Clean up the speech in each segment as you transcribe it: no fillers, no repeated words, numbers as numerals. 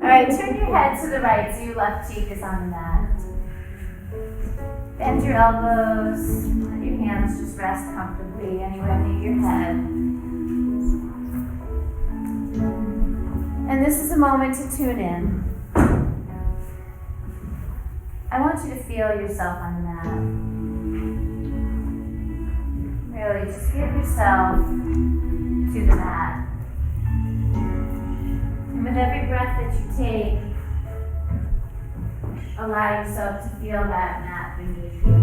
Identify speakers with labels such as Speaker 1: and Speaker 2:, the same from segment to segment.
Speaker 1: Alright, turn your head to the right so your left cheek is on the mat. Bend your elbows, let your hands just rest comfortably anywhere near your head. And this is a moment to tune in. I want you to feel yourself on the mat. Really, just give yourself to the mat. And with every breath that you take, allow yourself to feel that mat beneath you.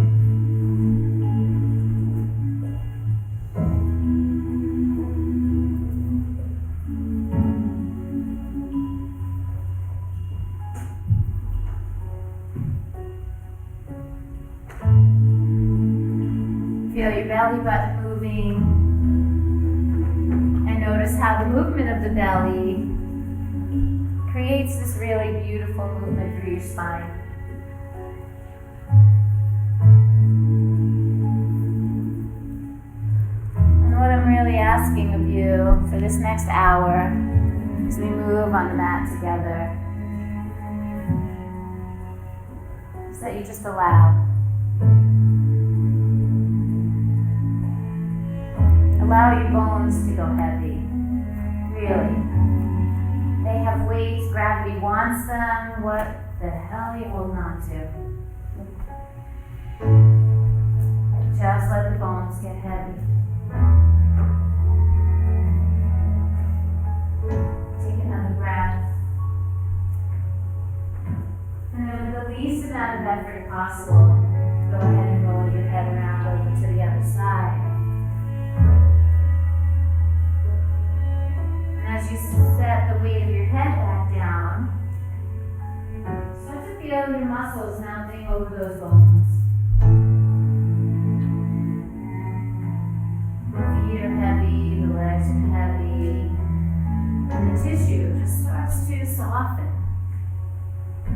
Speaker 1: Feel your belly button moving, and notice how the movement of the belly creates this really beautiful movement through your spine. And what I'm really asking of you for this next hour, as we move on the mat together, is that you just allow. Allow your bones to go heavy, really. They have weight, gravity wants them. What the hell you hold on to? Just let the bones get heavy. Take another breath. And then with the least amount of effort possible, go ahead and roll your head around over to the other side. As you set the weight of your head back down, start to feel your muscles mounting over those bones. The feet are heavy, the legs are heavy, and the tissue just starts to soften.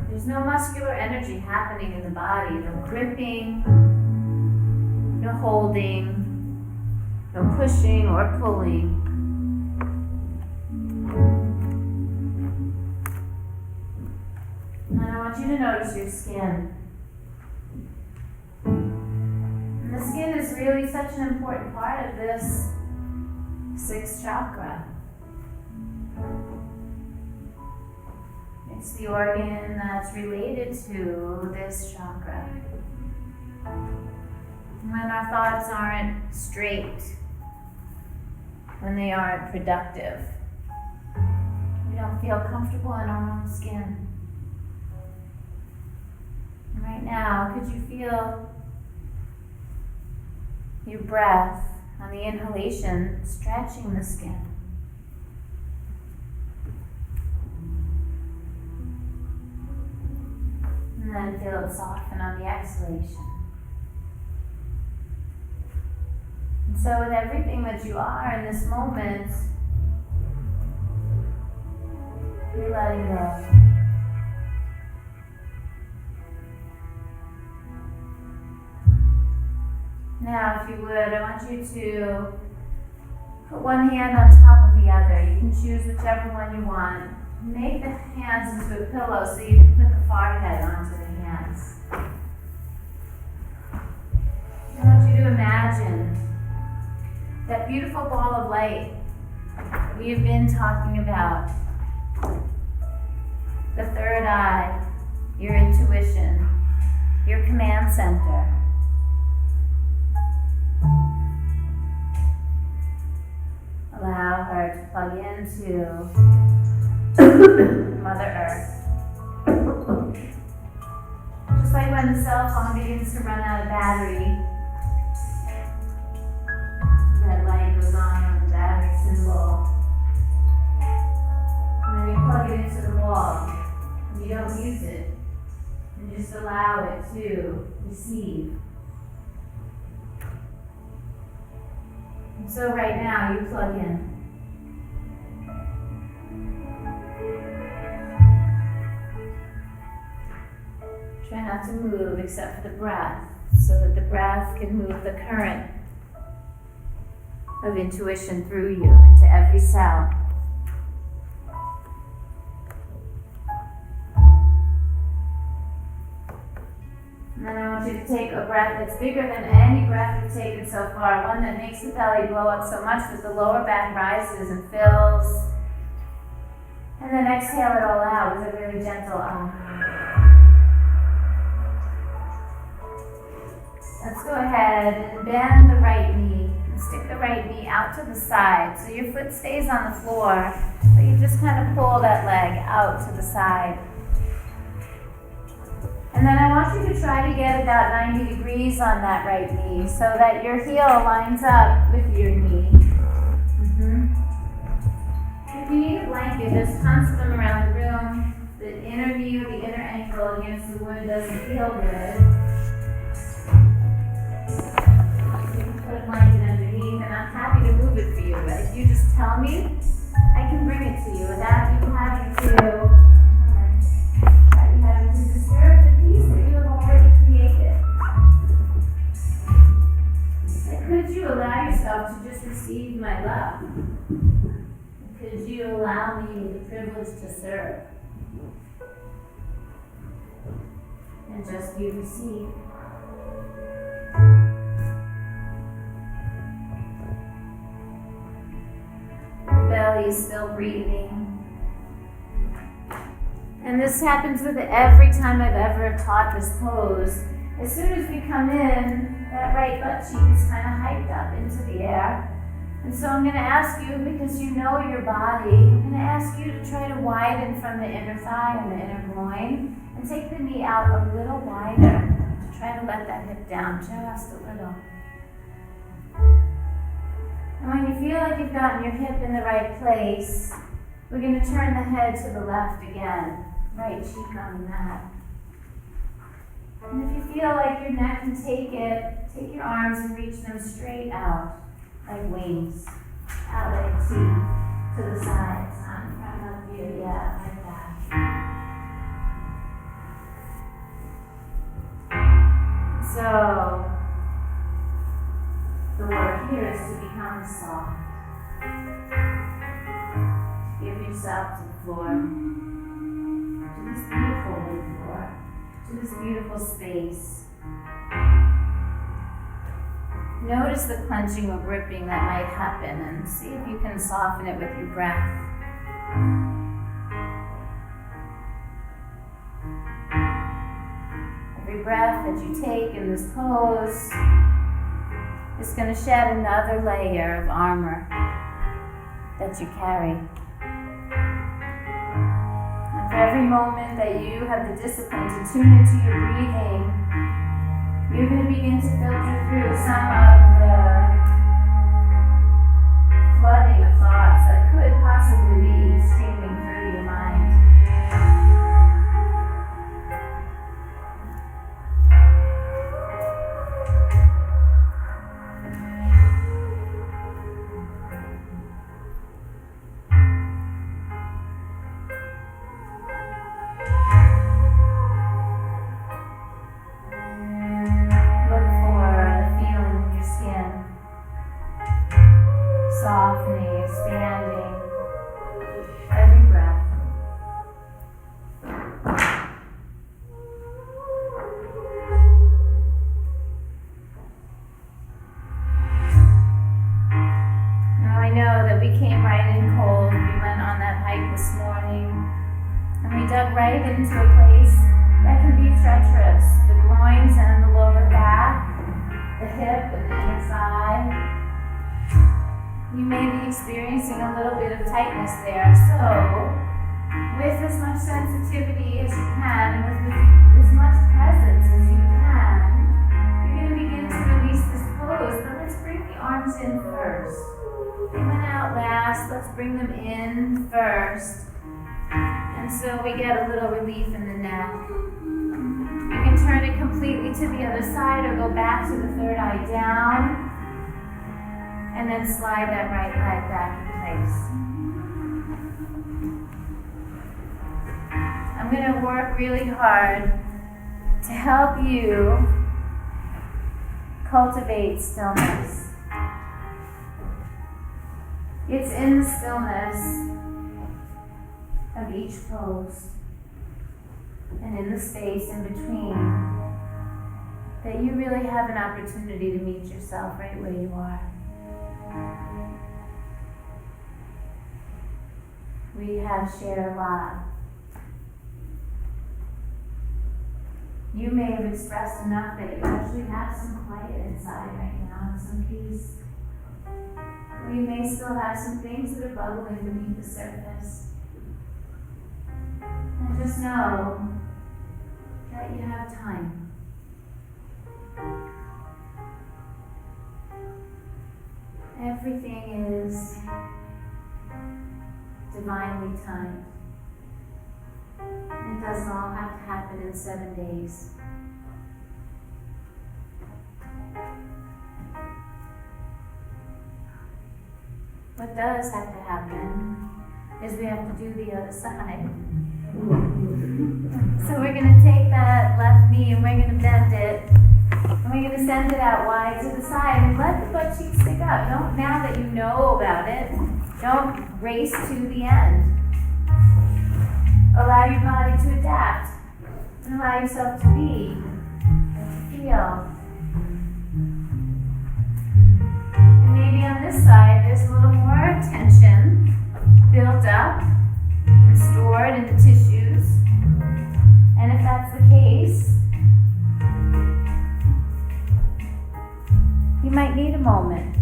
Speaker 1: There's no muscular energy happening in the body, no gripping, no holding, no pushing or pulling. And I want you to notice your skin. And the skin is really such an important part of this sixth chakra. It's the organ that's related to this chakra. When our thoughts aren't straight, when they aren't productive, we don't feel comfortable in our own skin. And right now, could you feel your breath on the inhalation stretching the skin? And then feel it soften on the exhalation. And so with everything that you are in this moment, you're letting go. Now, if you would, I want you to put one hand on top of the other. You can choose whichever one you want. Make the hands into a pillow so you can put the forehead onto the hands. I want you to imagine that beautiful ball of light that we have been talking about. The third eye, your intuition, your command center. Allow her to plug into Mother Earth. Just like when the cell phone begins to run out of battery, that light goes on the battery symbol. And then you plug it into the wall. And you don't use it. And just allow it to receive. So right now, you plug in. Try not to move except for the breath, so that the breath can move the current of intuition through you into every cell. And then I want you to take a breath that's bigger than any breath you've taken so far. One that makes the belly blow up so much that the lower back rises and fills. And then exhale it all out with a really gentle Let's go ahead and bend the right knee. And stick the right knee out to the side. So your foot stays on the floor, but you just kind of pull that leg out to the side. And then I want you to try to get about 90 degrees on that right knee so that your heel lines up with your knee. If you need a blanket, there's tons of them around the room. The inner knee or the inner ankle against the wood doesn't feel good. You can put a blanket underneath, and I'm happy to move it for you. But if you just tell me, I can bring it to you without you having to disturb the peace that you have already created. And could you allow yourself to just receive my love? Could you allow me the privilege to serve? And just you receive. The belly is still breathing. And this happens with every time I've ever taught this pose. As soon as we come in, that right butt cheek is kind of hiked up into the air. And so I'm going to ask you, because you know your body, I'm going to ask you to try to widen from the inner thigh and the inner groin and take the knee out a little wider. To try to let that hip down just a little. And when you feel like you've gotten your hip in the right place, we're going to turn the head to the left again. Right cheek on the mat. And if you feel like your neck can take it, take your arms and reach them straight out. Like wings, out like a T, to the sides, on in front of you, yeah, like that. So, the work here is to become soft. Give yourself to the floor, to this beautiful wood floor, to this beautiful space. Notice the clenching or gripping that might happen and see if you can soften it with your breath. Every breath that you take in this pose is going to shed another layer of armor that you carry. And for every moment that you have the discipline to tune into your breathing, you're going to begin to filter through some of the flooding of thoughts that could possibly be streaming through your mind. Softening, expanding, every breath. Now I know that we came right in cold. We went on that hike this morning, and we dug right into a place that can be treacherous. The groins and the lower back, the hip and the inner thigh. You may be experiencing a little bit of tightness there, so with as much sensitivity as you can, and with as much presence as you can, you're going to begin to release this pose, but let's bring the arms in first. They went out last, let's bring them in first. And so we get a little relief in the neck. You can turn it completely to the other side or go back to the third eye down. And then slide that right leg back in place. I'm going to work really hard to help you cultivate stillness. It's in the stillness of each pose and in the space in between that you really have an opportunity to meet yourself right where you are. We have shared a lot. You may have expressed enough that you actually have some quiet inside right now, some peace. Or you may still have some things that are bubbling beneath the surface. And just know that you have time. Everything is divinely timed. It doesn't all have to happen in 7 days. What does have to happen is we have to do the other side. So we're going to take that left knee and we're going to bend it. And we're going to send it out wide to the side and let the butt cheeks stick up. Don't, now that you know about it, don't race to the end. Allow your body to adapt and allow yourself to be and to feel. And maybe on this side there's a little more tension built up and stored in the tissues. And if that's the case, you might need a moment.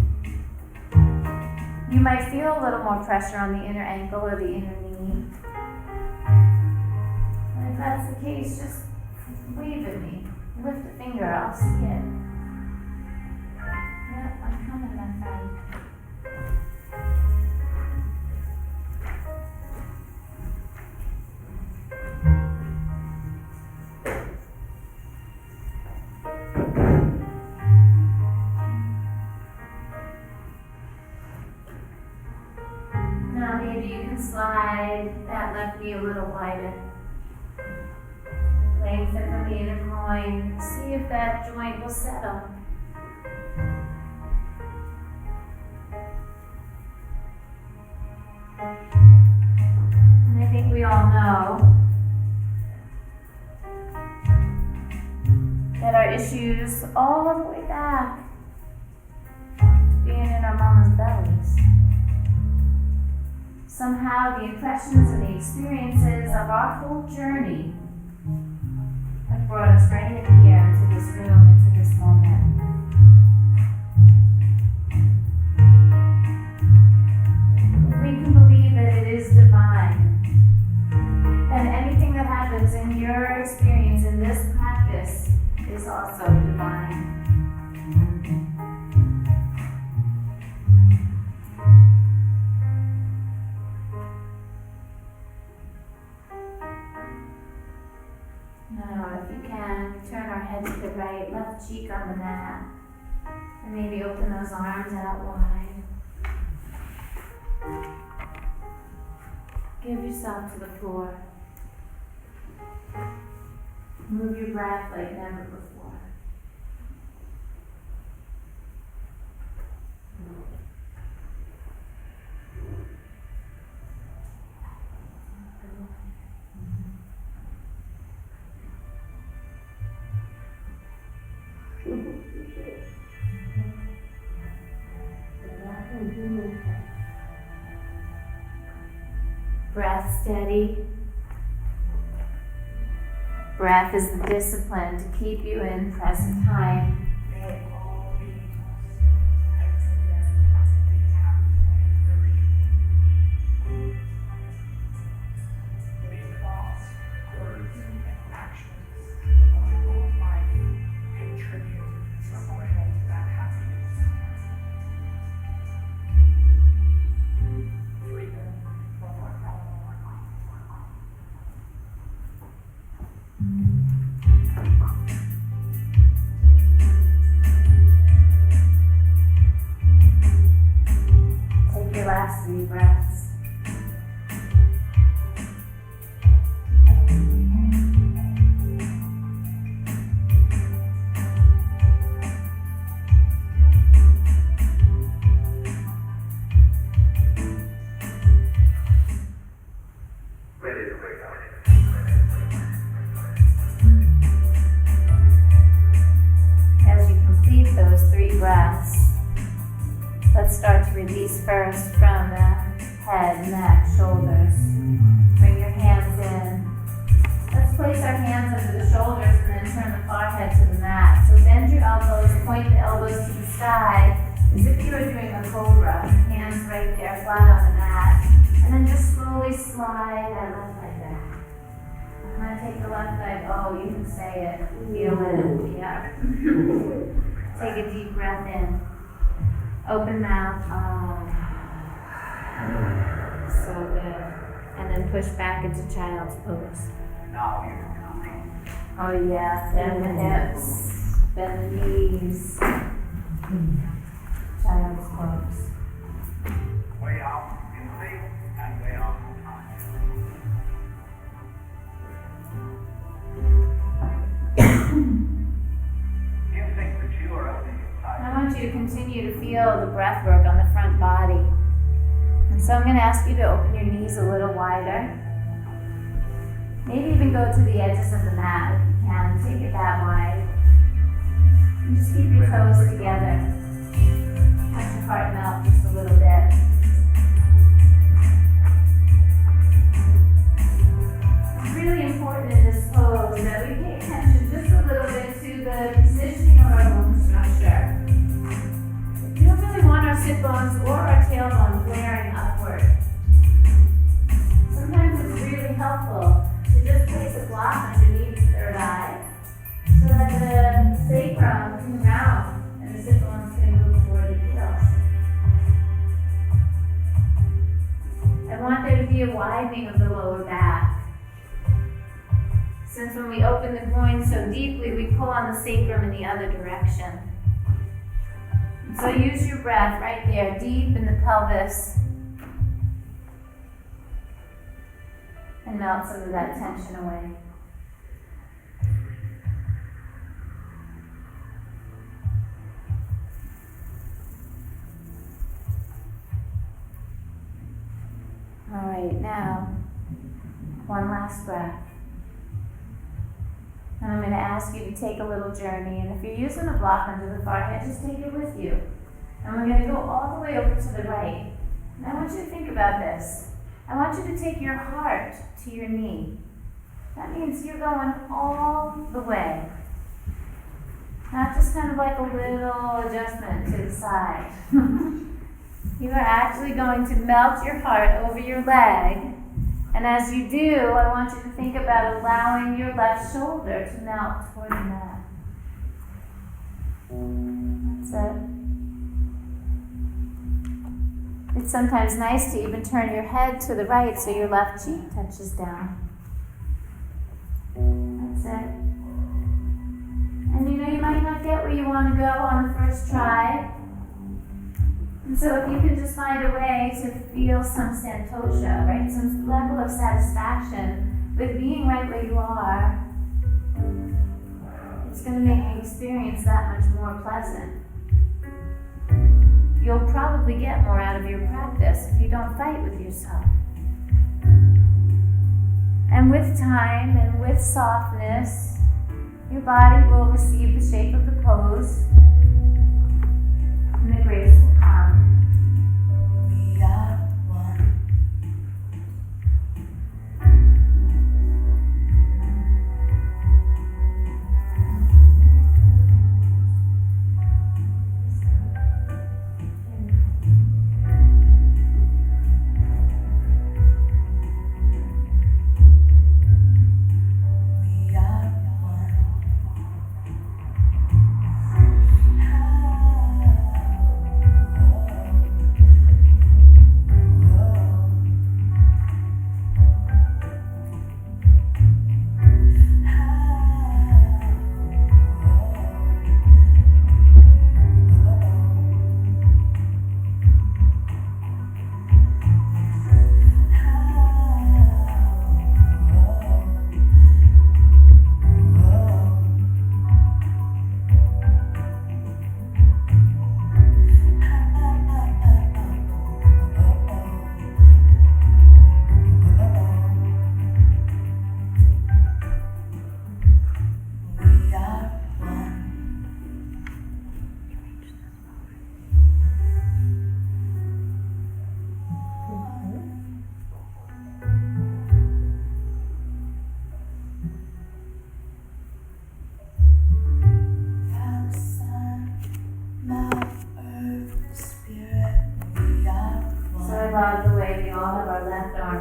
Speaker 1: You might feel a little more pressure on the inner ankle or the inner knee. And if that's the case, just wave at me. Lift a finger, I'll see it. Yep, I'm coming, my friend. Now maybe you can slide that left knee a little wider. Lengthen from the inner groin. See if that joint will settle. And I think we all know that our issues all the way back to being in our mama's bellies. Somehow the impressions and the experiences of our whole journey have brought us right in here into this room, into this moment. If we can believe that it is divine, then anything that happens in your experience in this practice is also divine. Now, if you can, turn our head to the right, left cheek on the mat, and maybe open those arms out wide. Give yourself to the floor. Move your breath like never before. Breath steady. Breath is the discipline to keep you in present time. Take your last 3 breaths. Let's start to release first from the head, neck, shoulders. Bring your hands in. Let's place our hands under the shoulders and then turn the forehead to the mat. So bend your elbows, point the elbows to the sky as if you were doing a cobra. Hands right there, flat on the mat. And then just slowly slide that left leg back. I'm going to take the left leg. Oh, you can say it. Feel it. Yeah. Take a deep breath in. Open mouth. Oh. So good. And then push back into child's pose.
Speaker 2: Now you're coming.
Speaker 1: Oh yeah, bend the hips, bend the knees. Child's pose.
Speaker 2: Way out in faith and way out in time. You think that you are opening your sight.
Speaker 1: I want you to continue to feel the breath work on the front body. And so I'm going to ask you to open your knees a little wider. Maybe even go to the edges of the mat if you can. Take it that wide. And just keep your toes together. Let your heart melt just a little bit. It's really important in this pose that we pay attention just a little bit to the positioning of our bone structure. We don't really want our sit bones or our tailbone flaring upward. Sometimes it's really helpful to just place a block underneath the third eye so that the sacrum can round and the sit bones can move toward the heels. I want there to be a widening of the lower back. Since when we open the groin so deeply, we pull on the sacrum in the other direction. So use your breath right there, deep in the pelvis. And melt some of that tension away. All right, now, one last breath. And I'm going to ask you to take a little journey. And if you're using a block under the forehead, just take it with you. And we're going to go all the way over to the right. And I want you to think about this. I want you to take your heart to your knee. That means you're going all the way. Not just kind of like a little adjustment to the side. You are actually going to melt your heart over your leg. And as you do, I want you to think about allowing your left shoulder to melt toward the mat. That's it. It's sometimes nice to even turn your head to the right so your left cheek touches down. That's it. And you might not get where you want to go on the first try. And so if you can just find a way to feel some santosha, right? Some level of satisfaction with being right where you are, it's going to make the experience that much more pleasant. You'll probably get more out of your practice if you don't fight with yourself. And with time and with softness, your body will receive the shape of the pose and the grace will come. We are one.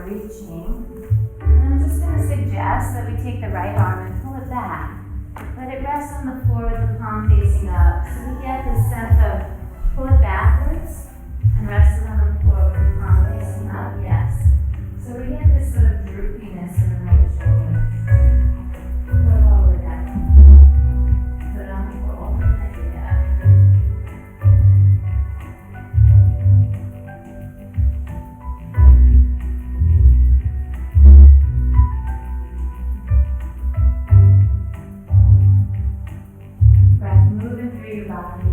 Speaker 1: reaching. And I'm just going to suggest that we take the right arm and pull it back. Let it rest on the floor with the palm facing up. So we get this sense of pull it backwards and rest it on the floor with the palm facing up. Yes. So we get this sort of droopiness in the right shoulder. Put over that. Put it on the floor. Yeah. Breath moving through your body.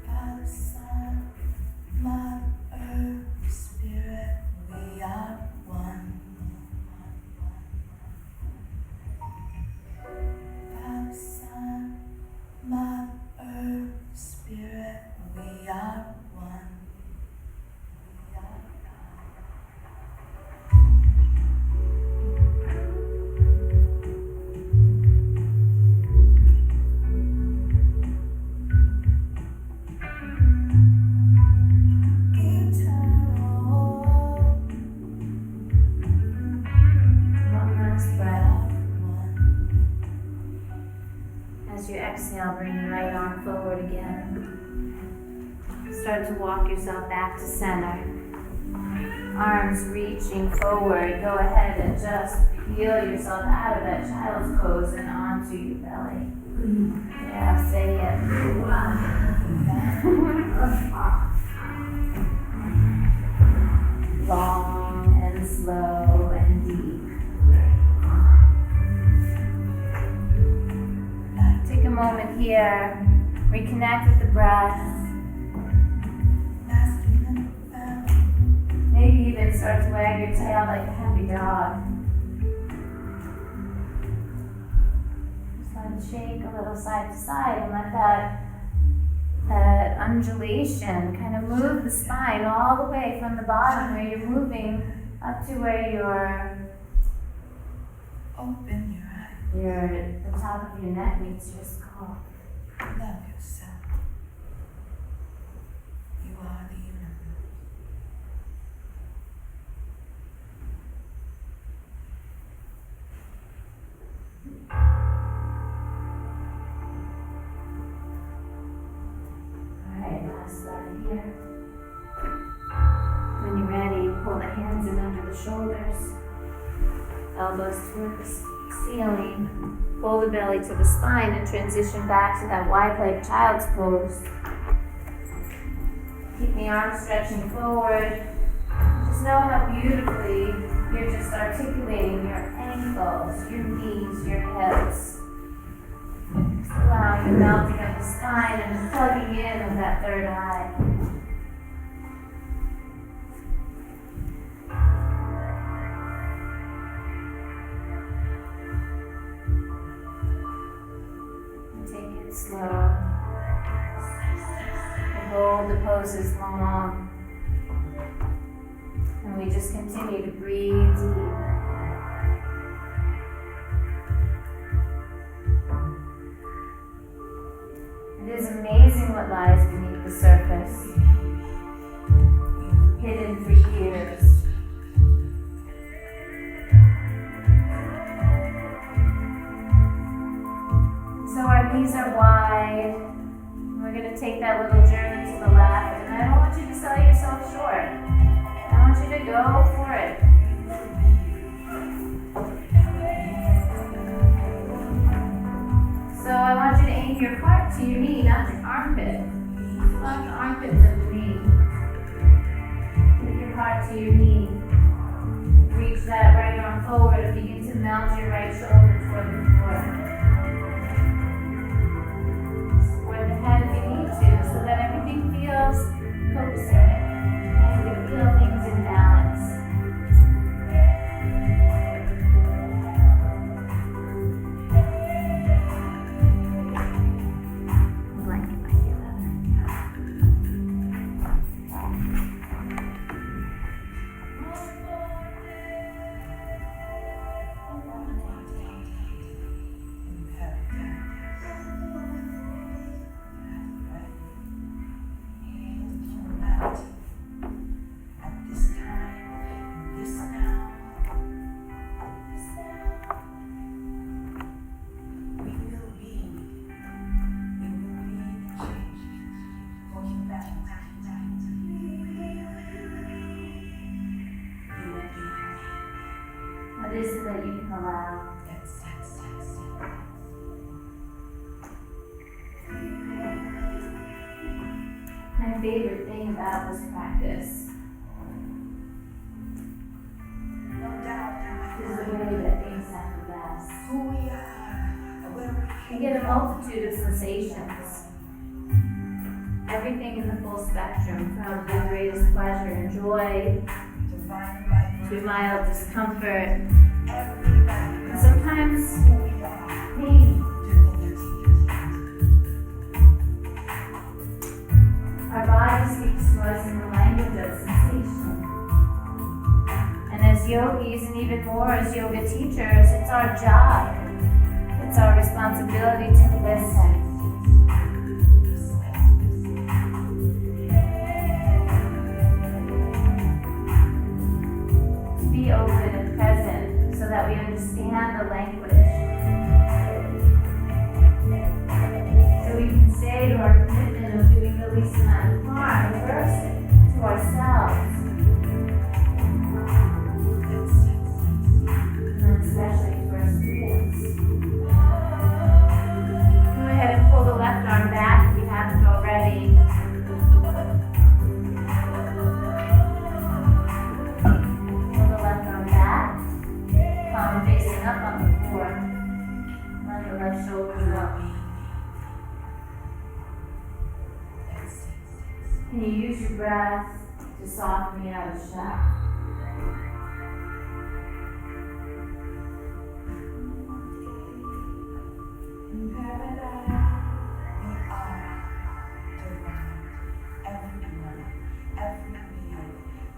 Speaker 3: Father, Son, Mother, Spirit, we are one. Father, Son, Mother, Spirit, we are one. We are
Speaker 1: One last breath. As you exhale, bring your right arm forward again. Start to walk yourself back to center. Arms reaching forward. Go ahead and just peel yourself out of that child's pose and onto your belly. Yeah, say it. Long and slow and deep. Take a moment here. Reconnect with the breath. Maybe even start to wag your tail like a happy dog. Just let it shake a little side to side and let that undulation kind of move the spine all the way from the bottom where you're moving up to where
Speaker 3: Open your eyes.
Speaker 1: the top of your neck meets your skull.
Speaker 3: Love yourself. You are the universe.
Speaker 1: Alright, last breath here. When you're ready, pull the hands in under the shoulders, elbows toward the ceiling, pull the belly to the spine and transition back to that wide leg child's pose. Keep the arms stretching forward. Just know how beautifully you're just articulating your ankles, your knees, your hips. Just allowing the melting of the spine and the plugging in of that third eye. And take it slow. And hold the poses long. And we just continue to breathe deep. It is amazing what lies beneath the surface, hidden for years. So our knees are wide. We're going to take that little journey to the left, and I don't want you to sell yourself short. I want you to go for it. So I want you to aim your heart to your knee, not your armpit. Not the armpits of the knee. Take your heart to your knee. Reach that right arm forward and begin to mount your right shoulder toward the floor. Support the head if you need to, so that everything feels copacetic. And you feel things in balance. Blanket might be better. favorite thing about this practice
Speaker 3: No doubt.
Speaker 1: is the way that things manifest.
Speaker 3: Who we are, where we
Speaker 1: You get a multitude of sensations. Everything in the full spectrum, from the greatest pleasure and joy
Speaker 3: divine by
Speaker 1: to mild discomfort,
Speaker 3: everybody
Speaker 1: and
Speaker 3: knows
Speaker 1: sometimes
Speaker 3: who we are.
Speaker 1: pain. Our body speaks to us in the language of sensation. And as yogis, and even more as yoga teachers, it's our job, it's our responsibility to listen. To be open and present so that we understand the language. So we can say to our commitment of doing the least amount of harm first to ourselves, and then especially to our students. Go ahead and pull the left arm back if you haven't already. Pull the left arm back, palm facing up on the floor. Let the left shoulder go. Can you use your breath to soften the outer shell?
Speaker 3: In paradise, we are divine. Everyone, everywhere,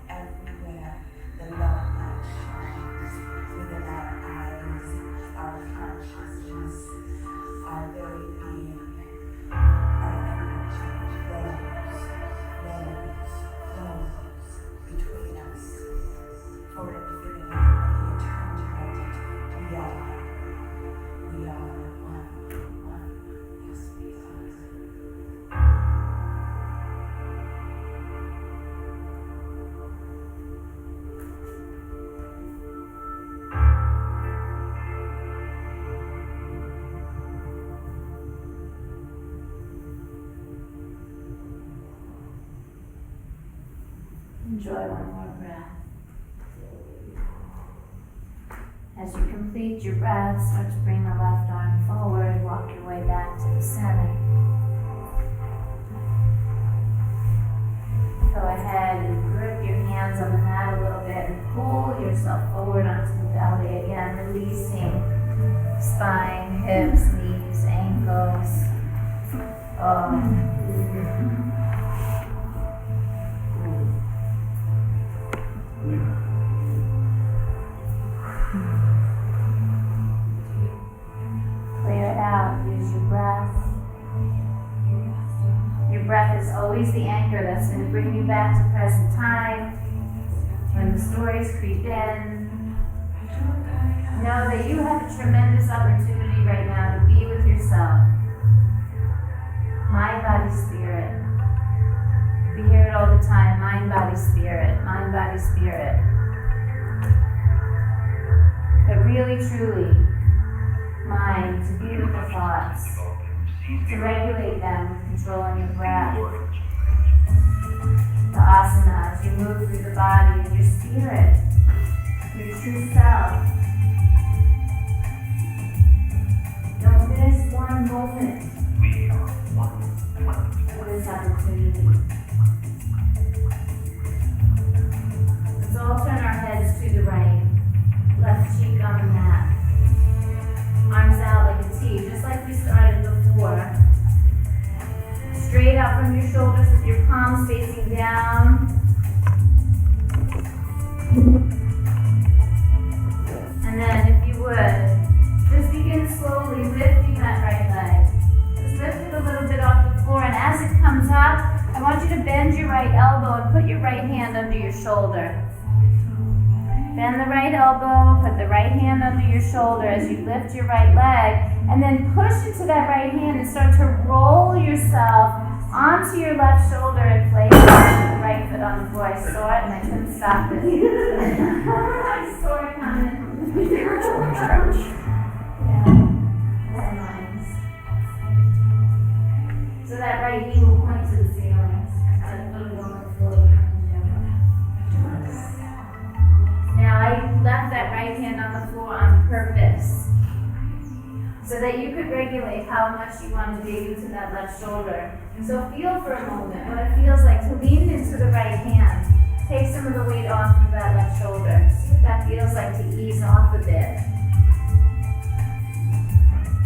Speaker 3: everywhere. The love light shines within our eyes, our consciousness, our very being, our energy flows between us for infinity and eternity. We are one. Yes, we are.
Speaker 1: Enjoy one more breath. As you complete your breath, start to bring the left arm forward, walk your way back to the center. Go ahead and grip your hands on the mat a little bit and pull yourself forward onto the belly again, releasing spine, hips, knees, ankles. Clear it out. Use your breath. Your breath is always the anchor that's going to bring you back to present time. When the stories creep in, know that you have a tremendous opportunity right now to be with yourself. Mind, body, spirit. We hear it all the time. Mind, body, spirit. Mind, body, spirit. But really, truly, mind, to be with the thoughts, to regulate them, controlling your breath. The asana, as you move through the body and your spirit, your true self. Don't miss one moment of this opportunity. Let's all turn our heads to the right, left cheek on the mat. Arms out like a T, just like we started before. Straight out from your shoulders with your palms facing down. And then, if you would, just begin slowly lifting that right leg. Just lift it a little bit off the floor, and as it comes up, I want you to bend your right elbow and put your right hand under your shoulder. Bend the right elbow, put the right hand under your shoulder as you lift your right leg, and then push into that right hand and start to roll yourself onto your left shoulder and place the right foot on the floor. I saw it and I couldn't stop it. I saw it coming. So that right knee will point to the ceiling. so that you could regulate how much you want to dig into that left shoulder. So feel for a moment what it feels like to lean into the right hand. Take some of the weight off of that left shoulder. See what that feels like to ease off a bit.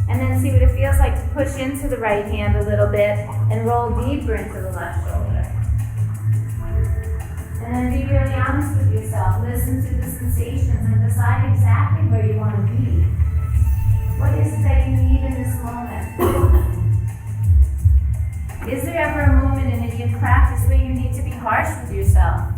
Speaker 1: And then see what it feels like to push into the right hand a little bit and roll deeper into the left shoulder. And then be really honest with yourself. Listen to the sensations and decide exactly where you want to be. What is it that you need in this moment? Is there ever a moment in a yin practice where you need to be harsh with yourself?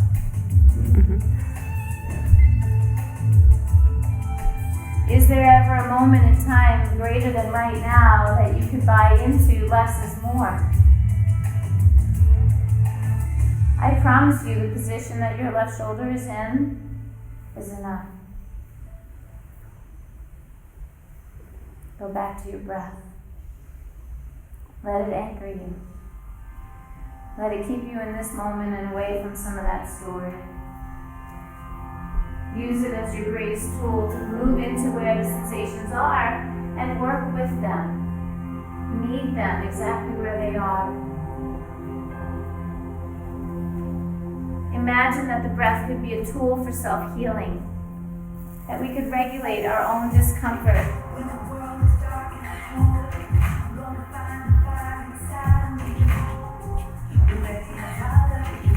Speaker 1: Is there ever a moment in time greater than right now that you could buy into less is more? I promise you the position that your left shoulder is in is enough. Go back to your breath. Let it anchor you. Let it keep you in this moment and away from some of that story. Use it as your greatest tool to move into where the sensations are and work with them. Meet them exactly where they are. Imagine that the breath could be a tool for self-healing, that we could regulate our own discomfort.
Speaker 3: When the world is dark and cold, I'm gonna find the fire inside me. Ready out of you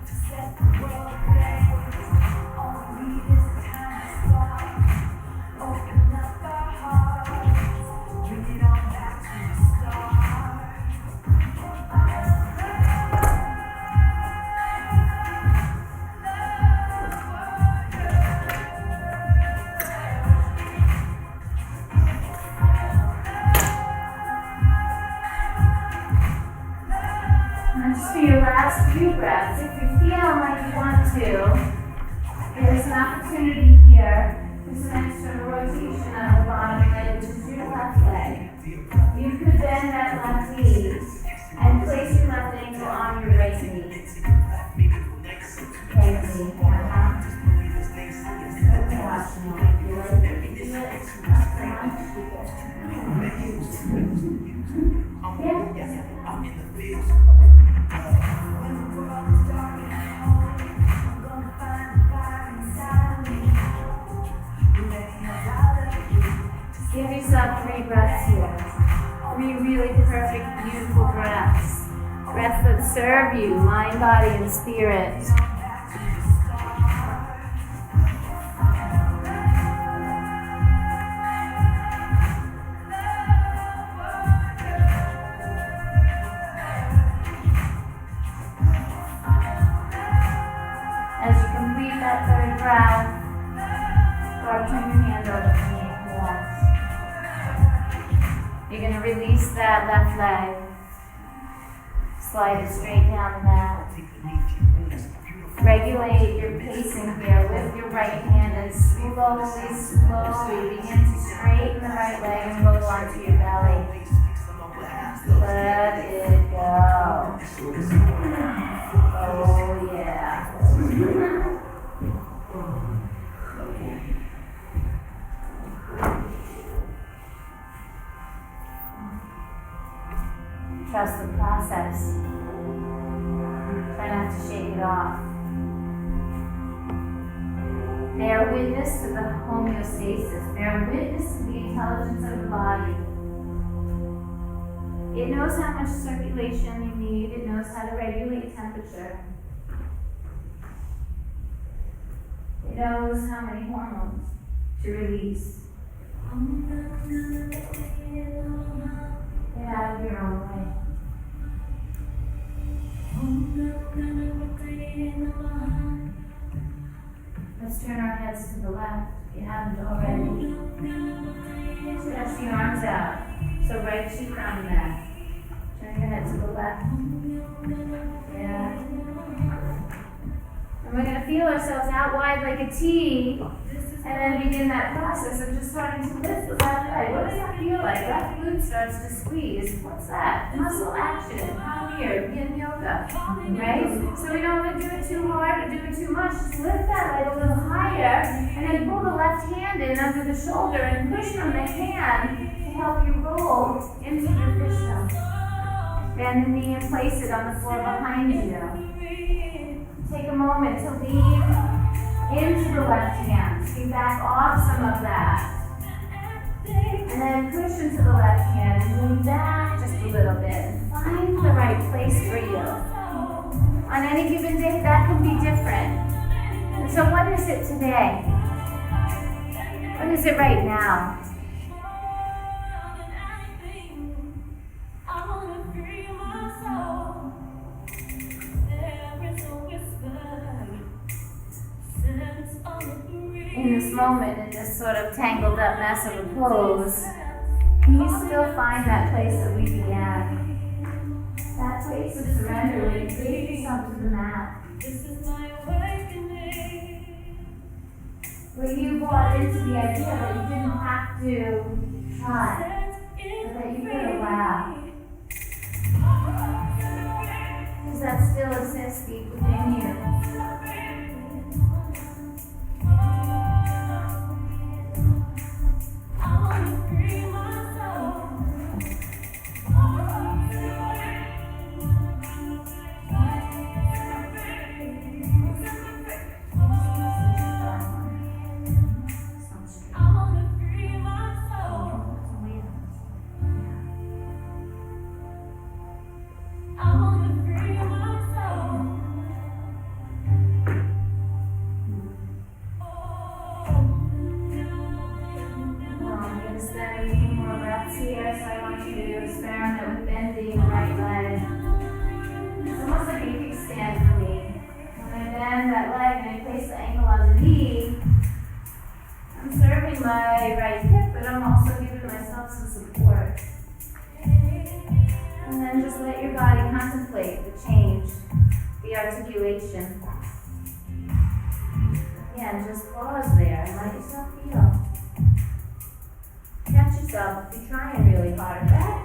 Speaker 3: to set the world ablaze. All we need is a time to start. Open up our hearts. Bring it on back to the start.
Speaker 1: And just for your last few breaths, if you feel like you want to, there's an opportunity here for some extra rotation on the bottom leg, which is your left leg. You could bend that left knee and place your left ankle on your right knee. Right knee, Give yourself 3 breaths here. 3 really perfect, beautiful breaths. Breaths that serve you, mind, body, and spirit. As you complete that 3rd breath, start turn your hand over to me. Relax. You're going to release that left leg. Slide it straight down the mat. Regulate your pacing here with your right hand and slowly begin to straighten the right leg and roll onto your belly. Let it go. Oh yeah. Trust the process. Try not to shake it off. Bear witness to the homeostasis. Bear witness to the intelligence of the body. It knows how much circulation you need. It knows how to regulate temperature. It knows how many hormones to release. Get out of your own way. Let's turn our heads to the left if you haven't already. Stretch the arms out. So right cheek on the mat. Turn your head to the left. Yeah. And we're going to feel ourselves out wide like a T. And then begin that process of just starting to lift the left leg. What does that feel like? Left glute starts to squeeze. What's that? Muscle action. How weird. Yin Yoga. Right? So we don't want to do it too hard or do it too much. Just lift that leg a little higher and then pull the left hand in under the shoulder and push from the hand help you roll into your fishtail. Bend the knee and place it on the floor behind you. Take a moment to lean into the left hand. So you back off some of that. And then push into the left hand and lean back just a little bit. And find the right place for you. On any given day, that can be different. And so what is it today? What is it right now? In this moment, in this sort of tangled up mess of a pose, can you still find that place that we began? That place of surrender where you gave yourself to the mat. Where you bought into the idea that you didn't have to try, but that you could allow. Does that still exist deep within you? My right hip, but I'm also giving myself some support. And then just let your body contemplate the change, the articulation. Again, just pause there and let yourself feel. Catch yourself if you're trying really hard. That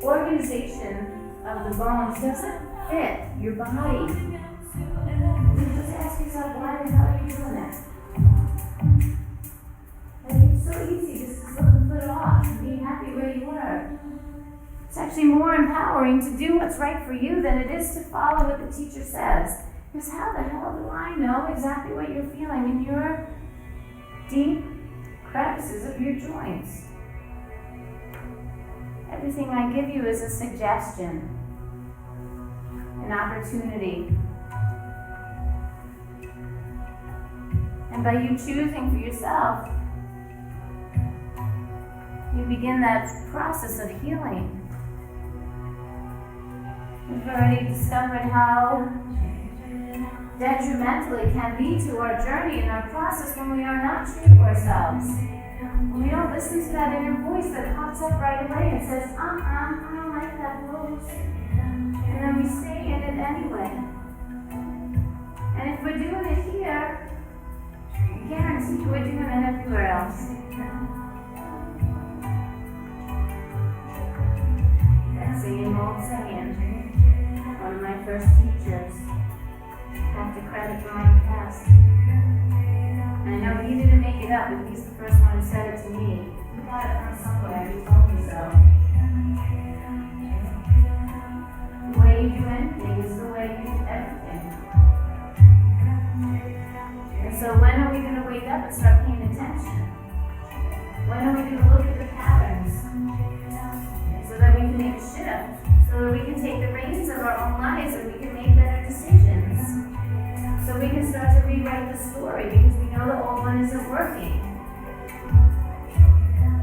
Speaker 1: organization of the bones doesn't fit your body. You just ask yourself, why the hell are you doing it? It's so easy just to slip and put it off and be happy where you were. It's actually more empowering to do what's right for you than it is to follow what the teacher says. Because how the hell do I know exactly what you're feeling in your deep crevices of your joints? Everything I give you is a suggestion, an opportunity. And by you choosing for yourself, you begin that process of healing. We've already discovered how detrimental it can be to our journey and our process when we are not true to ourselves. When we don't listen to that inner voice that pops up right away and says, I don't like that pose. And then we stay in it anyway. And if we're doing it here, I guarantee we're doing it everywhere else. Singing old singing, one of my first teachers. I have to credit for my past. And I know he didn't make it up, but he's the first one who said it to me. He got it from somewhere, he told me so. The way you do anything is the way you do everything. And so when are we going to wake up and start paying attention? When are we going to look at the patterns? So that we can make a shift, so that we can take the reins of our own lives and we can make better decisions. So we can start to rewrite the story because we know the old one isn't working.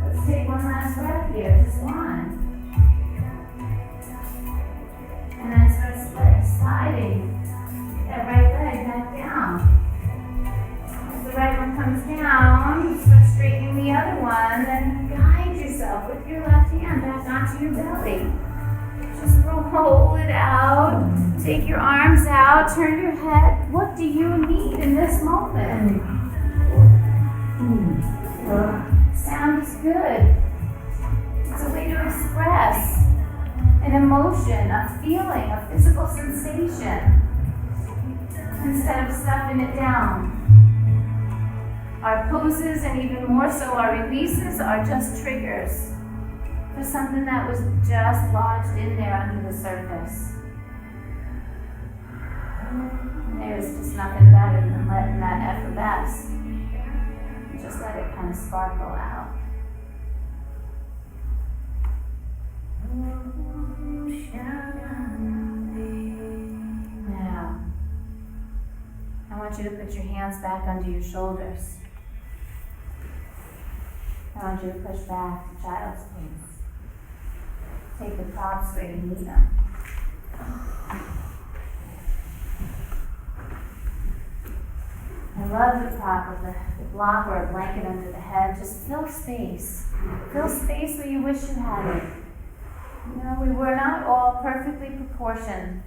Speaker 1: Let's take one last breath here, just one. And then start sliding that right leg back down. As the right one comes down, start straightening the other one, then guide yourself with your left hand back onto your belly. Just roll it out. Take your arms out. Turn your head. What do you need in this moment? Sound is good. It's a way to express an emotion, a feeling, a physical sensation instead of stuffing it down. Our poses and even more so our releases are just triggers. for something that was just lodged in there under the surface. And there's just nothing better than letting that effervesce. Just let it kind of sparkle out. Now, I want you to put your hands back under your shoulders. I want you to push back to child's pose. Take the props where you need them. I love the prop of the block or a blanket under the head. Just fill space. Fill space where you wish you had it. You know, we were not all perfectly proportioned.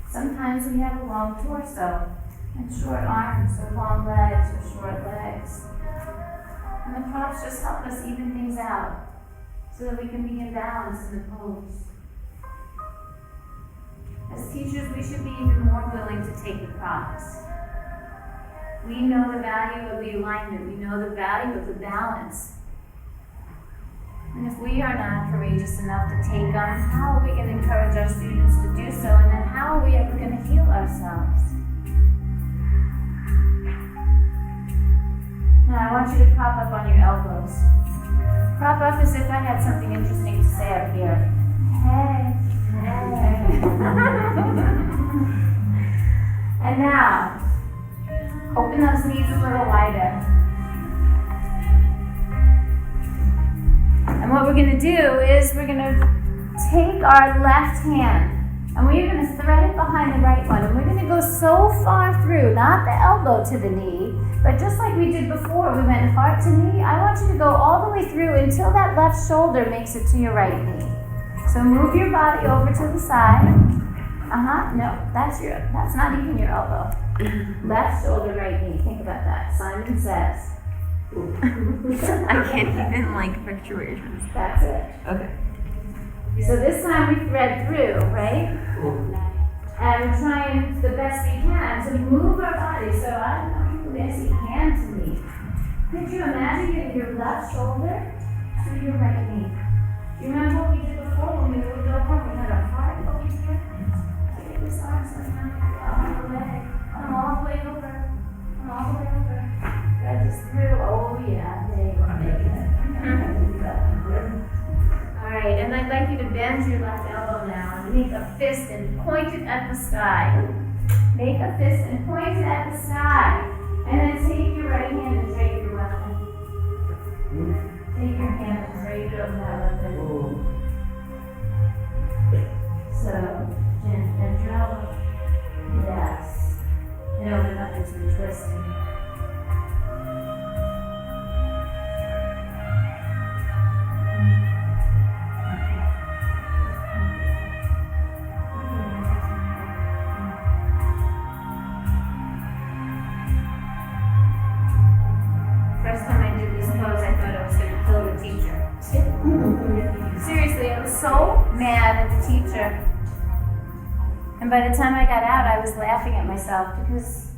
Speaker 1: Sometimes we have a long torso and short arms or long legs or short legs. And the props just help us even things out so that we can be in balance in the pose. As teachers, we should be even more willing to take the props. We know the value of the alignment. We know the value of the balance. And if we are not courageous enough to take them, how are we going to encourage our students to do so? And then how are we ever going to heal ourselves? Now I want you to prop up on your elbows. Prop up as if I had something interesting to say up here. Hey, hey. And now, open those knees a little wider. And what we're going to do is we're going to take our left hand and we're going to thread it behind the right one. And we're going to go so far through, not the elbow to the knee, but just like we did before, we went heart to knee. I want you to go all the way through until that left shoulder makes it to your right knee. So move your body over to the side. No, that's not even your elbow. Left shoulder, right knee. Think about that. Simon says.
Speaker 4: I can't even picture what you're trying to say.
Speaker 1: That's it.
Speaker 4: Okay.
Speaker 1: So this time we thread through, right? And we're trying the best we can to move our body. So I don't know if you can see hand to knee. Could you imagine getting your left shoulder to your right knee? Do you remember what we did before when we moved over? We had our heart over here. Take this arm so it's not all the way. Come all the way over. Come all the way over. Thread this through. Oh yeah, there you are. Alright, and I'd like you to bend your left elbow now and make a fist and point it at the sky. Make a fist and point it at the sky. And then take your right hand and drape your weapon. Take your hand and drape it over that weapon. So, bend your elbow. Yes. And open up into the twisting. First time I did this pose, I thought I was going to kill the teacher. Seriously, I was so mad at the teacher. And by the time I got out, I was laughing at myself because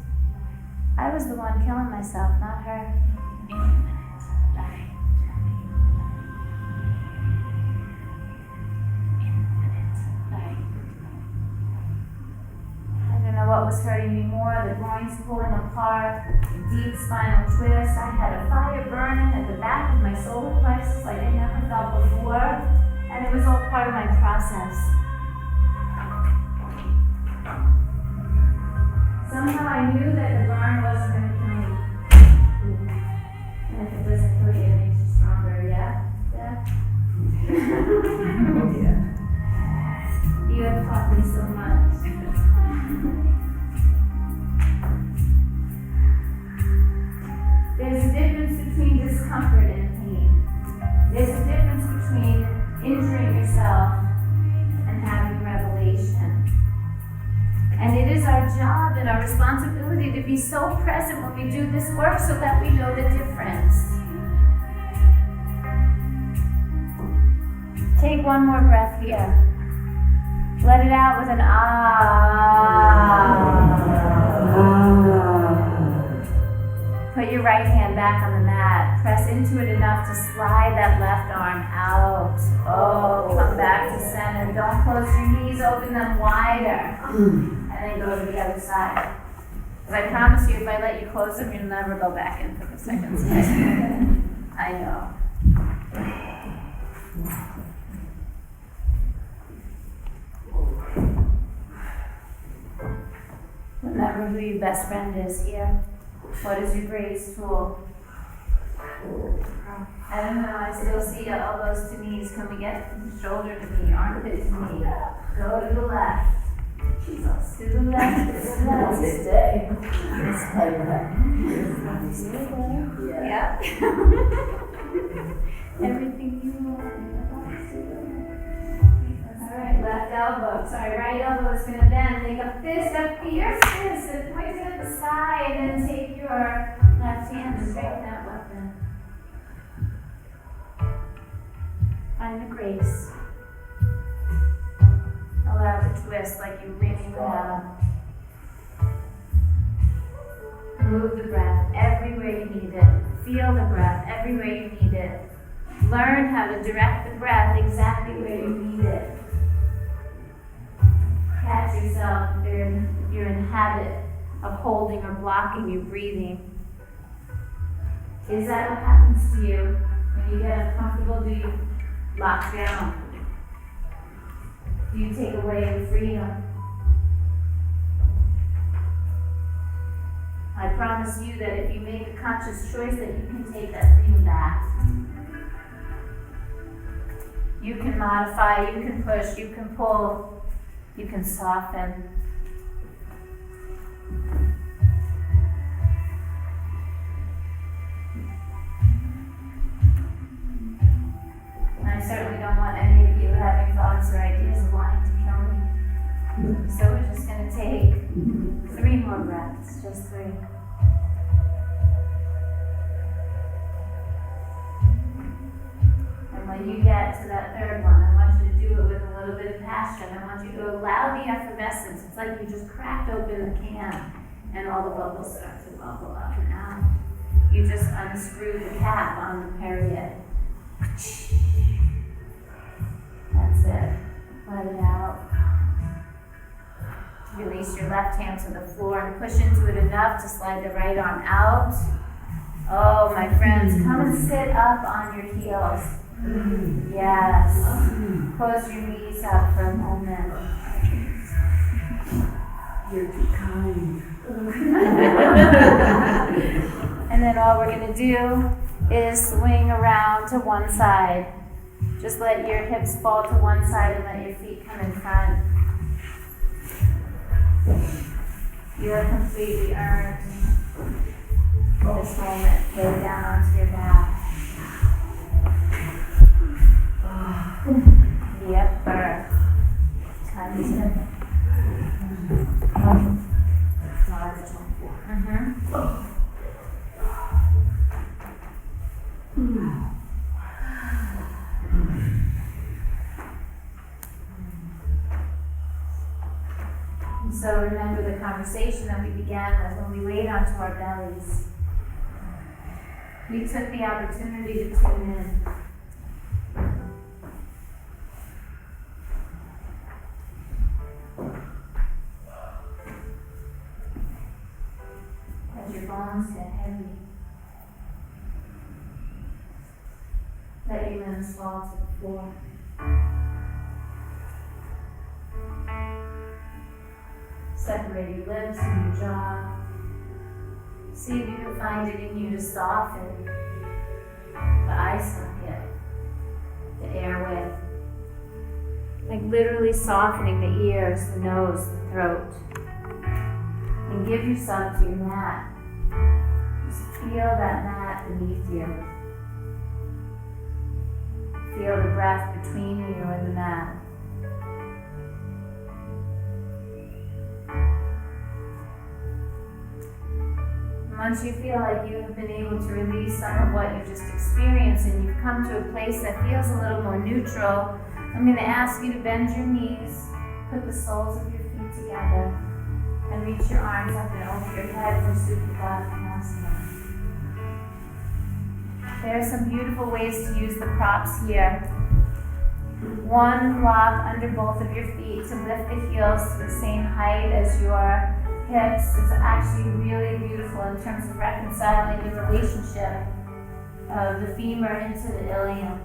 Speaker 1: I was the one killing myself, not her. I don't know what was hurting me more, the groins pulling apart, the deep spinal twist. I had a fire burning at the back of my solar plexus like I never felt before, and it was all part of my process. Somehow I knew that the burn wasn't going to kill me. And if it doesn't kill you, it makes you stronger, yeah? Yeah?
Speaker 4: Yeah.
Speaker 1: You have taught me so much. There's a difference between discomfort and pain. There's a difference between injuring yourself and having revelation. And it is our job and our responsibility to be so present when we do this work so that we know the difference. Take one more breath here. Let it out with an ah. Put your right hand back on the mat. Press into it enough to slide that left arm out. Oh, come back to center. Don't close your knees, open them wider. And then go to the other side. Because I promise you, if I let you close them, you'll never go back in for the second side. I know. Remember who your best friend is here. What is your greatest tool? I don't know, I still see elbows to knees. Can we get shoulder to knee, armpit to knee? Go to the left. Jesus. To the left, to the left.
Speaker 5: Stay. It's like that.
Speaker 1: Yeah. Everything you want. Alright, left elbow. Sorry, right elbow is going to bend. Make a fist, a fierce fist, and point it at the side, and then take your left hand and straighten that weapon. Find the grace. Allow the twist like you really would have. Move the breath everywhere you need it. Feel the breath everywhere you need it. Learn how to direct the breath exactly where you need it. Catch yourself if you're in habit of holding or blocking your breathing. Is that what happens to you? When you get uncomfortable, do you lock down? Do you take away the freedom? I promise you that if you make a conscious choice that you can take that freedom back. You can modify, you can push, you can pull, you can soften. I certainly don't want any of you having thoughts or ideas of wanting to kill me. So we're just going to take 3 more breaths, just 3. And when you get to that 3rd one, I want you to do it with a little bit of passion. I want you to allow the effervescence. It's like you just cracked open the can and all the bubbles start to bubble up and out. You just unscrew the cap on the period. That's it. Let it out. Release your left hand to the floor and push into it enough to slide the right arm out. Oh, my friends, come and sit up on your heels. Yes. Close your knees up for a moment.
Speaker 5: You're too kind.
Speaker 1: And then all we're going to do is swing around to one side. Just let your hips fall to one side and let your feet come in front. You have completely earned this moment. Lay down onto your back. Yep, birth. Time to So remember the conversation that we began with when we laid onto our bellies. We took the opportunity to tune in. As your bones get heavy, let your limbs fall to the floor. Separate your lips and your jaw. See if you can find it in you to soften the eye socket, the airway. Like literally softening the ears, the nose, the throat. And give yourself to your mat. Just feel that mat beneath you. Feel the breath between you and the mat. Once you feel like you have been able to release some of what you just experienced and you've come to a place that feels a little more neutral, I'm going to ask you to bend your knees, put the soles of your feet together, and reach your arms up and over your head for Supta Baddhanasana. There are some beautiful ways to use the props here. One block under both of your feet to lift the heels to the same height as your hips. It's actually really beautiful in terms of reconciling the relationship of the femur into the ilium,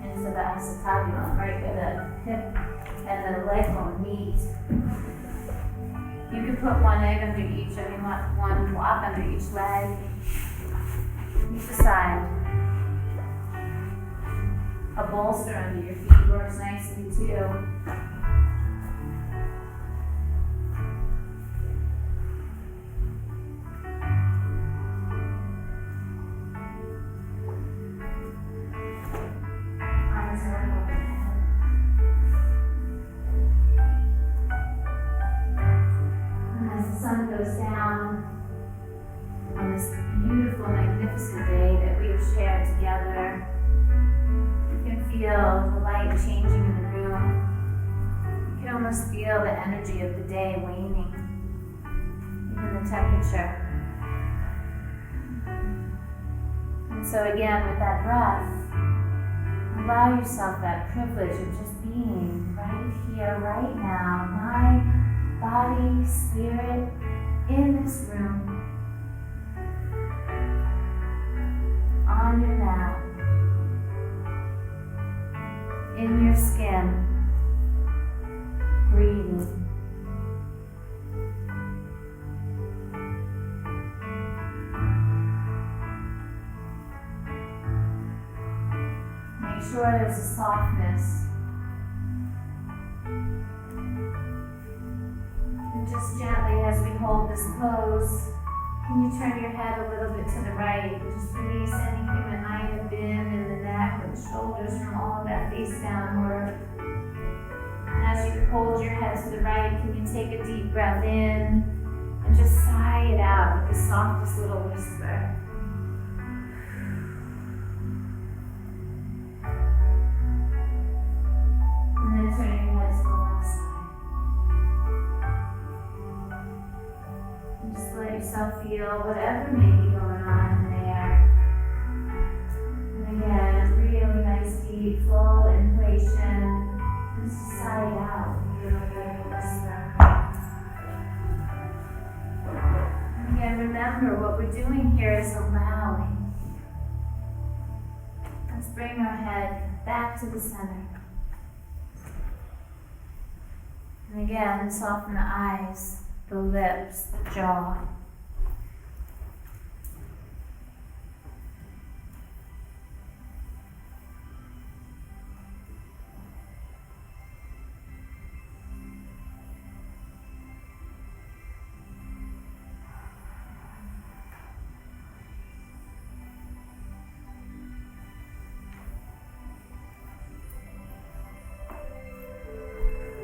Speaker 1: into the acetabulum, right where the hip and the leg bone meet. You can put one egg under each, or you want one block under each leg. You decide. A bolster under your feet works nicely too. Arms are overhead. And as the sun goes down on this beautiful, magnificent day that we have shared together, feel the light changing in the room. You can almost feel the energy of the day waning, even the temperature. And so again, with that breath, allow yourself that privilege of just being right here, right now, mind, body, spirit, in this room, on your mat, in your skin, breathing. Make sure there's a softness. And just gently, as we hold this pose, can you turn your head a little bit to the right? Just release anything that might have been in the neck or the shoulders from all of that face down work. And as you hold your head to the right, can you take a deep breath in and just sigh it out with the softest little whisper. And then turn your head to the left side. And just let yourself feel whatever may be going on there. And again, really nice, deep, full inhalation. And just sigh it out. Little whisper. And again, remember what we're doing here is allowing. Let's bring our head back to the center. And again, soften the eyes, the lips, the jaw.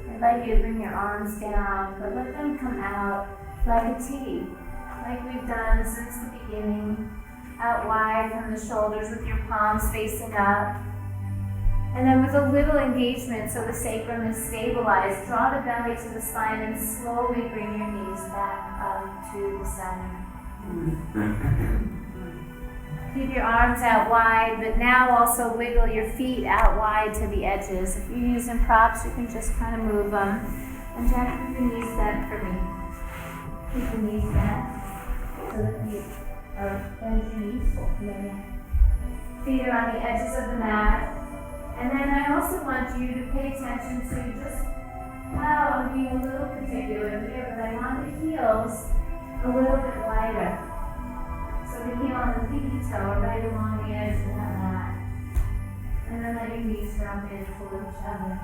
Speaker 1: I'd like you to bring your arms down, but let them come out like a T, like we've done since the beginning. Out wide from the shoulders with your palms facing up. And then with a little engagement so the sacrum is stabilized, draw the belly to the spine and slowly bring your knees back up to the center. Keep your arms out wide, but now also wiggle your feet out wide to the edges. If you're using props, you can just kind of move them. And try to keep the knees bent for me. Keep the knees bent. So the feet are bend your knees. Feet are on the edges of the mat. And then I also want you to pay attention to just how I'm being a little particular here, but I want the heels a little bit wider. So the heel and the pinky toe are right along the edge of that mat. And then let your knees drop in toward each other.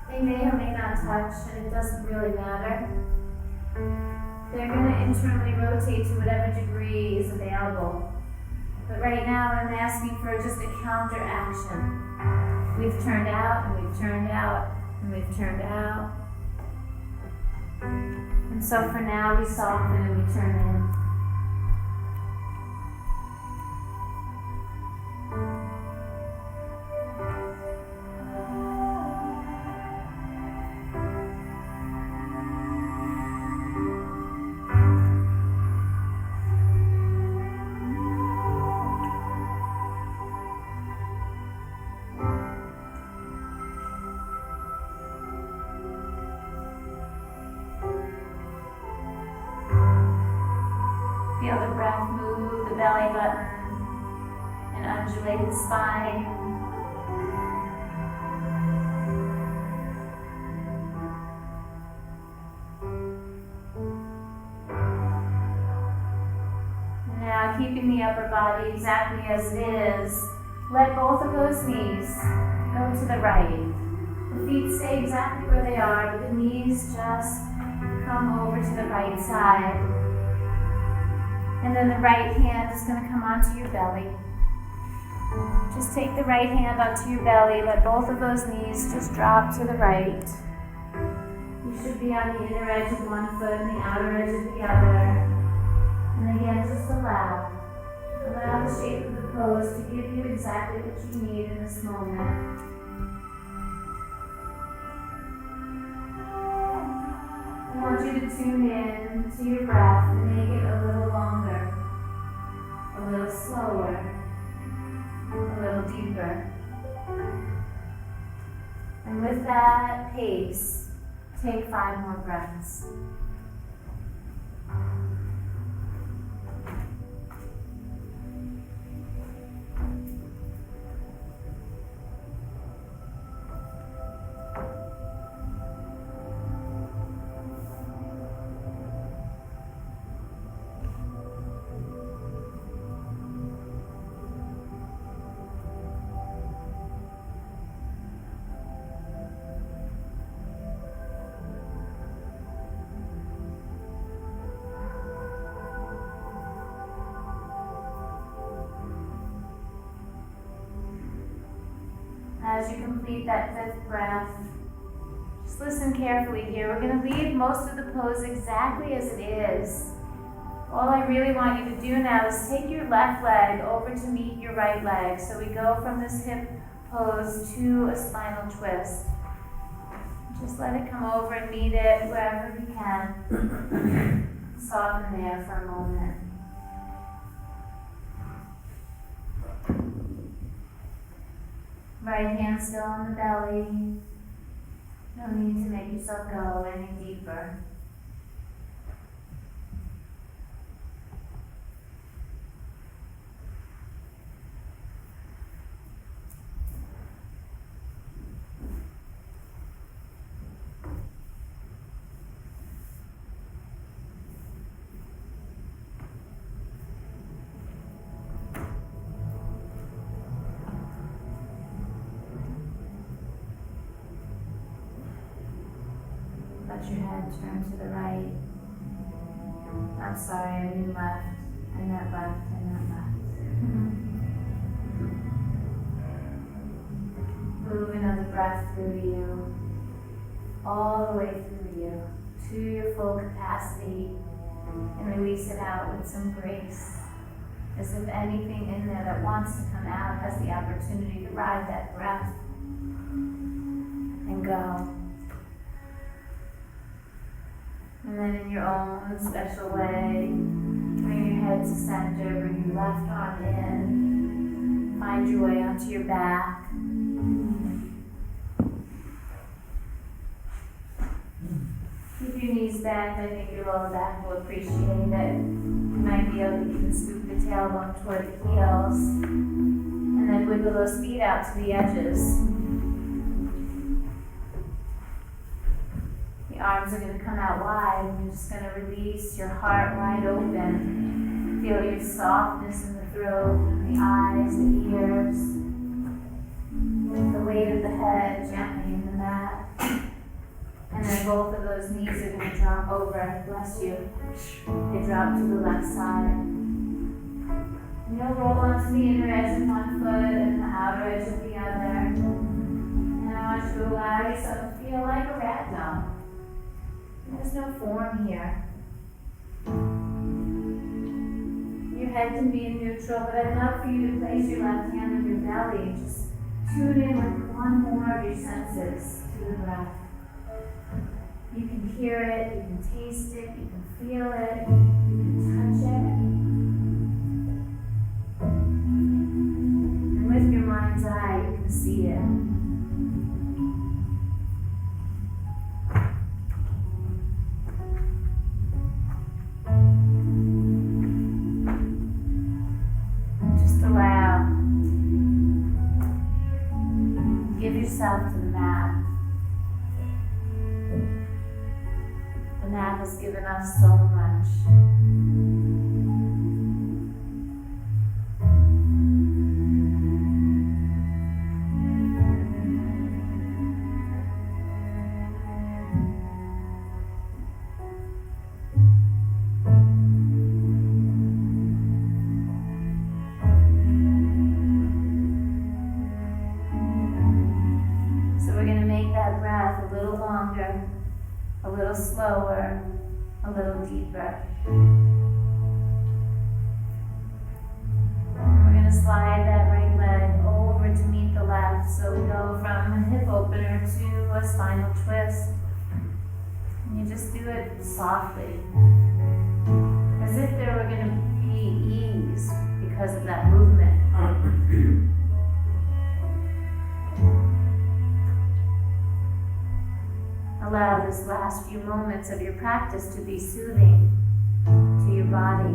Speaker 1: They may or may not touch, and it doesn't really matter. They're going to internally rotate to whatever degree is available. But right now I'm asking for just a counter action. We've turned out, and we've turned out, and we've turned out. And so for now we soften and we turn in. undulate the spine. Now, keeping the upper body exactly as it is, let both of those knees go to the right. The feet stay exactly where they are, but the knees just come over to the right side. And then the right hand is going to come onto your belly. Just take the right hand onto your belly. Let both of those knees just drop to the right. You should be on the inner edge of one foot and the outer edge of the other. And again, just allow the shape of the pose to give you exactly what you need in this moment. I want you to tune in to your breath and make it a little longer, a little slower, a little deeper. And with that pace, take 5 more breaths. As you complete that 5th breath, just listen carefully here. We're going to leave most of the pose exactly as it is. All I really want you to do now is take your left leg over to meet your right leg. So we go from this hip pose to a spinal twist. Just let it come over and meet it wherever you can. Soften there for a moment. Right hand still on the belly. No need to make yourself go any deeper. Let your head turn to the right. I'm sorry, I mean left, and that left, and that left. Move another breath through you, all the way through you, to your full capacity, and release it out with some grace, as if anything in there that wants to come out has the opportunity to ride that breath and go. And then in your own special way, bring your head to center, bring your left arm in, find your way onto your back. Keep your knees bent. I think your lower back will appreciate it. You might be able to even scoop the tailbone toward the heels. And then wiggle those feet out to the edges. Arms are going to come out wide, and you're just going to release your heart wide open. Feel your softness in the throat, the eyes, the ears. With the weight of the head gently in the mat. And then both of those knees are going to drop over. Bless you. They drop to the left side. And you'll roll onto the inner edge of one foot and the outer edge of the other. And I want you to allow yourself to feel like a rat doll. There's no form here. Your head can be in neutral, but I'd love for you to place your left hand on your belly and just tune in with one more of your senses to the breath. You can hear it, you can taste it, you can feel it, you can touch it. And with your mind's eye, you can see it. Allow yourself to the mat. The mat has given us so much. So we're going to make that breath a little longer, a little slower, a little deeper. And we're going to slide that right leg over to meet the left. So we go from a hip opener to a spinal twist. And you just do it softly, as if there were going to be ease because of that movement. Allow this last few moments of your practice to be soothing to your body,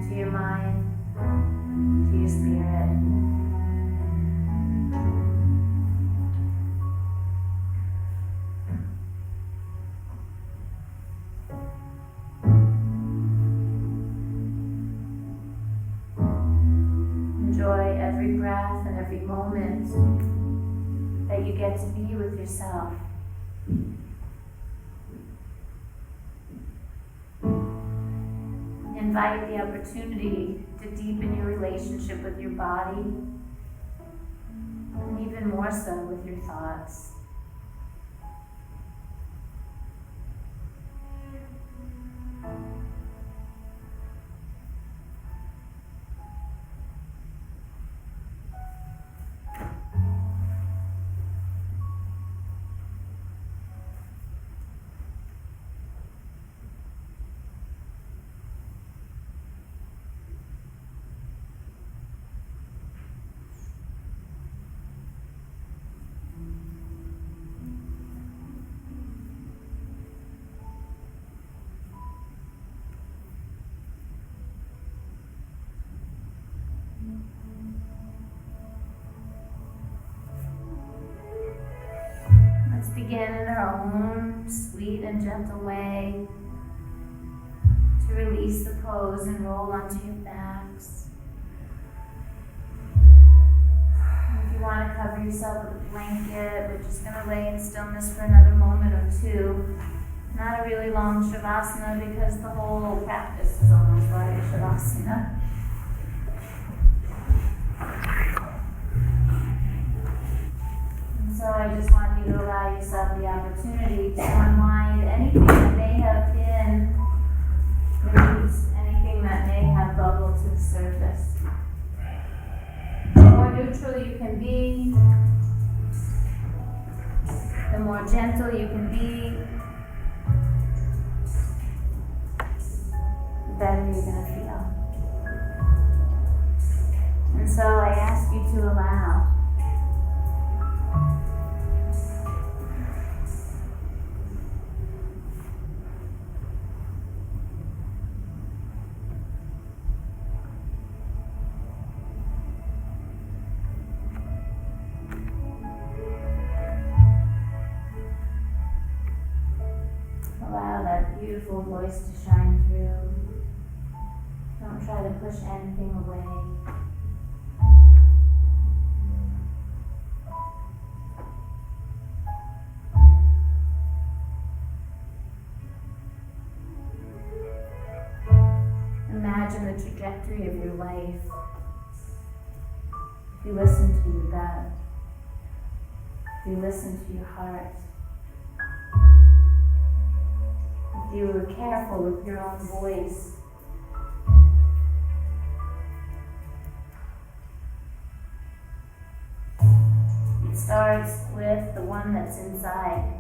Speaker 1: to your mind, to your spirit. Enjoy every breath and every moment that you get to be with yourself. Invite the opportunity to deepen your relationship with your body, and even more so with your thoughts. Let's begin in our own sweet and gentle way to release the pose and roll onto your backs. If you want to cover yourself with a blanket, we're just going to lay in stillness for another moment or two. Not a really long shavasana because the whole practice is almost like a shavasana. So I just want you to allow yourself the opportunity to unwind anything that may have been released, anything that may have bubbled to the surface. The more neutral you can be, the more gentle you can be, the better you're going to feel. And so I ask you to allow. Allow that beautiful voice to shine through. Don't try to push anything away. Imagine the trajectory of your life. If you listen to your gut, if you listen to your heart, if you were careful with your own voice, it starts with the one that's inside.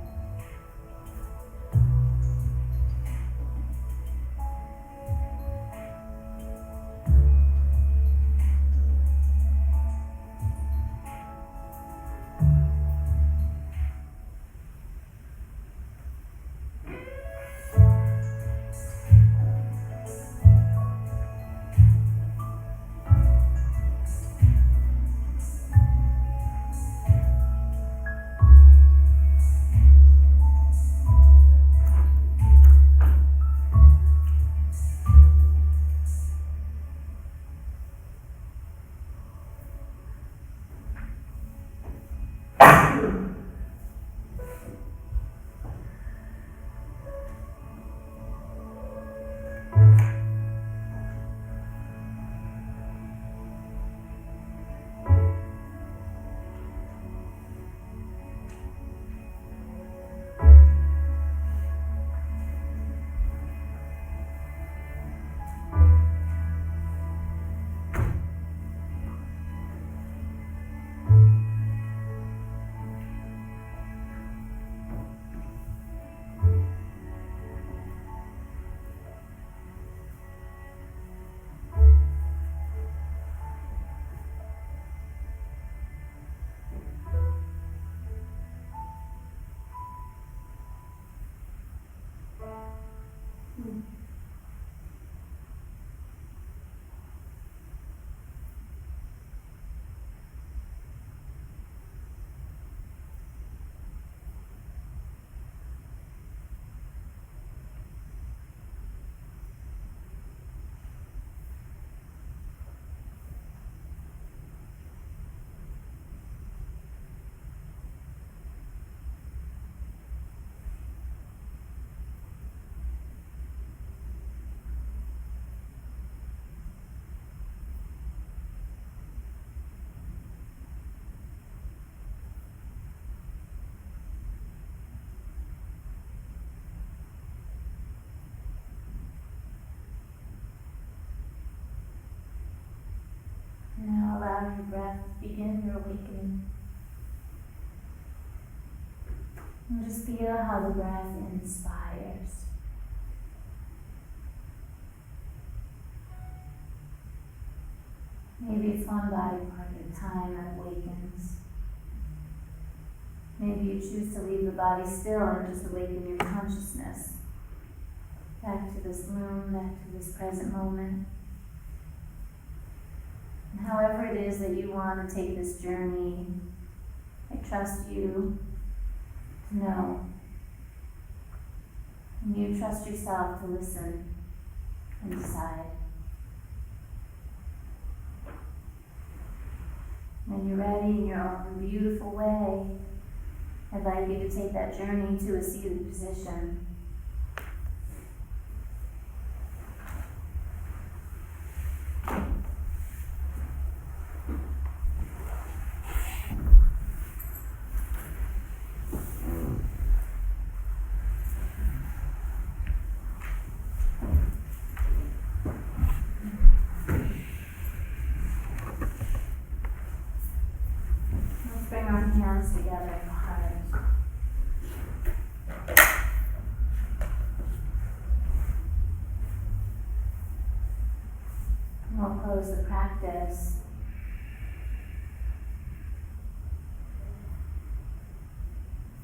Speaker 1: allow your breath to begin your awakening. And just feel how the breath inspires. Maybe it's one body part at a time that awakens. Maybe you choose to leave the body still and just awaken your consciousness back to this room, back to this present moment. And however it is that you want to take this journey, I trust you to know. And you trust yourself to listen and decide. When you're ready in your own beautiful way, I'd like you to take that journey to a seated position. Let's bring our hands together in the heart. And we'll close the practice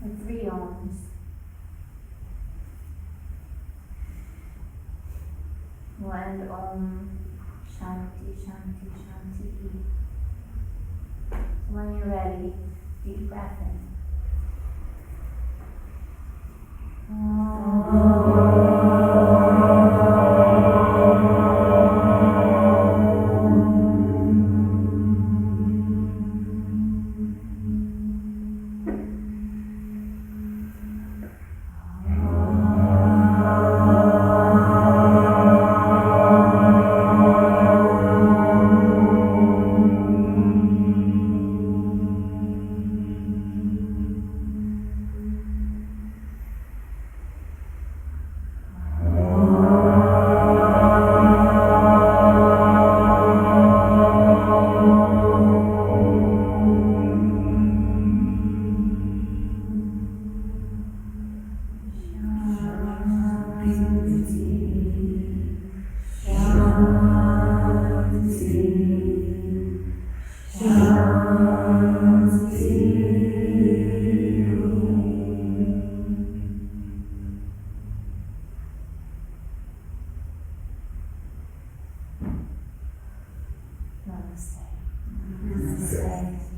Speaker 1: with 3 ohms. We'll end Om Shanti Shanti Shanti. When you're ready, deep breath in. Namaste. Namaste.